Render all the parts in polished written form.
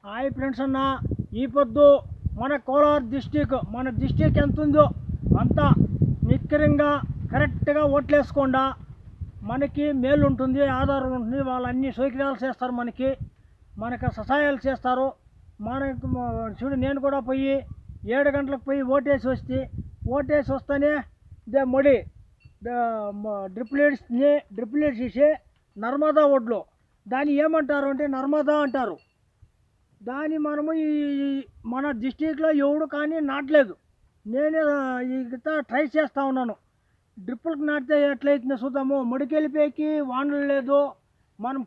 Hi friends అన్న, ఈ పొద్దు మన కోలార్ డిస్టిక్ ఎంత ఉందో అంతా నిక్కరంగా కరెక్ట్గా ఓట్లేసుకోండా మనకి మేలు ఉంటుంది, ఆధారం ఉంటుంది. వాళ్ళు అన్ని సౌకర్యాలు చేస్తారు, మనకు సహాయాలు చేస్తారు. మనకు చూడు, నేను కూడా పోయి 7 గంటలకు పోయి ఓటేసి వస్తేనే మడి డ్రిప్లెట్స్ ఇచ్చి నర్మదా ఒడ్లు దాన్ని ఏమంటారు అంటే నర్మదా అంటారు. దాన్ని మనము ఈ మన డిస్టిక్లో ఎవడు కానీ నాటలేదు. నేనే ఇక ట్రై చేస్తూ ఉన్నాను. డ్రిప్పులకు నాటితే ఎట్లయితుందో చూద్దాము. ముడికెళ్ళిపోయి వానలు లేదు, మనం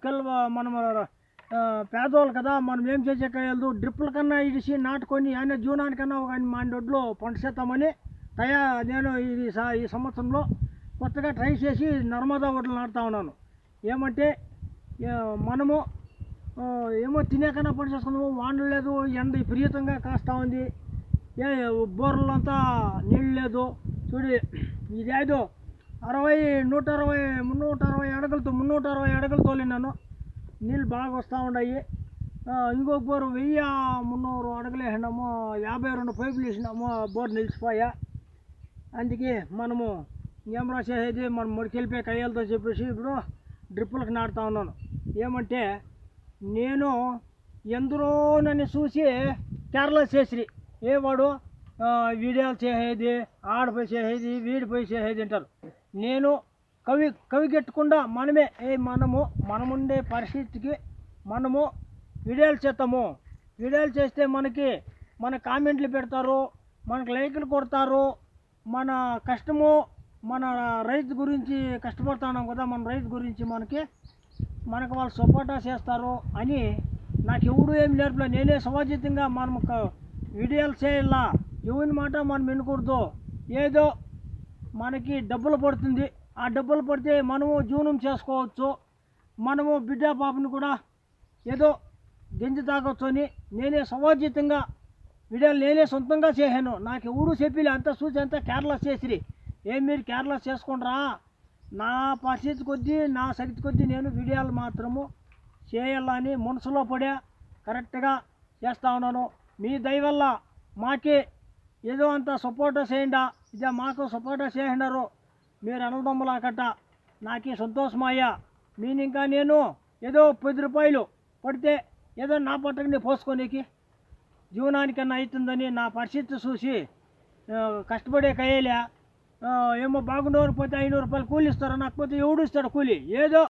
పేదవాళ్ళు కదా, మనం ఏం చేసేకాయలదు. డ్రిప్పుల కన్నా ఇడిసి నాటుకొని ఆయన జీవనానికన్నా ఒక మాండొడ్లు పంట చేద్దామని నేను ఈ సంవత్సరంలో కొత్తగా ట్రై చేసి నర్మదా ఒడ్లు నాటుతా ఉన్నాను. ఏమంటే మనము ఏమో తినేకన్నా పని చేసుకుందాము. వానలు లేదు, ఎండ విపరీతంగా కాస్తూ ఉంది. బోర్లు అంతా నీళ్ళు లేదు. చూడు, ఇది ఏదో 360 అడుగులు తోలినాను. నీళ్ళు బాగా వస్తూ ఉన్నాయి. ఇంకొక బోరు 1300 అడుగులు వేసినాము, 52 పైపులు వేసినాము. బోర్ నిలిచిపోయా. అందుకే మనము ఏం రాసేది, మనం ముడికెళ్ళిపోయి కయ్యాలతో చెప్పేసి ఇప్పుడు డ్రిప్పులకు నాటుతా ఉన్నాను. ఏమంటే నేను ఎందరో నన్ను చూసి కేరళ చేసిరి, వాడు వీడియోలు చేసేది, ఆడపోయి చేసేది, వీడిపోయి చేసేది అంటారు. నేను కవిగెట్టకుండా మనముండే పరిస్థితికి మనము వీడియోలు చేస్తాము. వీడియోలు చేస్తే మన కామెంట్లు పెడతారు, మనకు లైకులు కొడతారు. మన కష్టము, మన రైతు గురించి కష్టపడుతున్నాం కదా, మన రైతు గురించి మనకు వాళ్ళు సపోర్టా చేస్తారు అని నాకు ఎవడు ఏమి నేర్పలే. నేనే సమాజితంగా మనం వీడియోలు చేయాలా, ఎవరి మాట మనం వినకూడదు. ఏదో మనకి డబ్బులు పడుతుంది, ఆ డబ్బులు పడితే మనము జీవనం చేసుకోవచ్చు. మనము బిడ్డ పాపని కూడా ఏదో గెంజి తాగొచ్చు అని నేనే సమాజితంగా వీడియోలు నేనే సొంతంగా చేశాను. నాకు ఎవడు చెప్పిలే, అంతా చూసి అంతా కేరళ చేసిరి. మీరు కేరళ చేసుకుంటారా? నా పరిస్థితి కొద్దీ, నా శక్తి కొద్దీ నేను వీడియోలు మాత్రము చేయాలని మనసులో పడా కరెక్ట్గా చేస్తూ ఉన్నాను. మీ దయ వల్ల మాకే ఏదో అంత సపోర్ట్ చేయండి. ఇదే మాకు సపోర్ట్ చేసినారు మీరు అన్నదమ్ములాకట్ట. నాకు సంతోషమయ్యా. ఇంకా నేను ఏదో 10 రూపాయలు పడితే ఏదో నా పట్టకని పోసుకోనికి జీవనానికన్నా అవుతుందని నా పరిస్థితి చూసి కష్టపడే కయ్యలే. ఏమో బాగుండేవారు పోతే 500 రూపాయలు కూలి ఇస్తారు, నాకు పోతే ఎవడు ఇస్తాడు కూలి? ఏదో